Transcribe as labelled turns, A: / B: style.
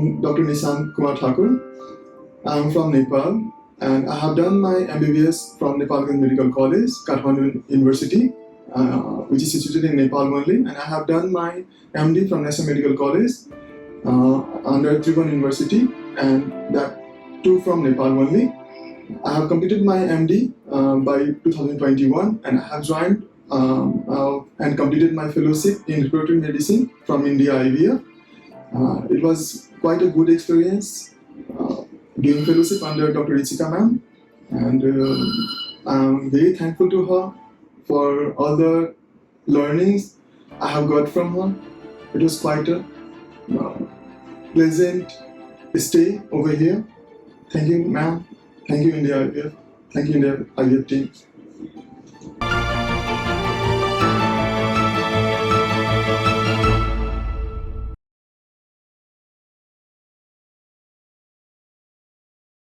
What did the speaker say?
A: I'm Dr. Nishant Kumar Thakur. I'm from Nepal, and I have done my MBBS from Nepal Medical College, Kathmandu University, which is situated in Nepal only, and I have done my MD from National Medical College under Tribhuvan University, and that too from Nepal only. I have completed my MD by 2021, and I have joined and completed my fellowship in reproductive medicine from India IVF. It was quite a good experience doing fellowship under Dr. Richika ma'am, and I'm very thankful to her for all the learnings I have got from her. It was quite a pleasant stay over here. Thank you, ma'am. Thank you, India IVF. Thank you, India IVF team.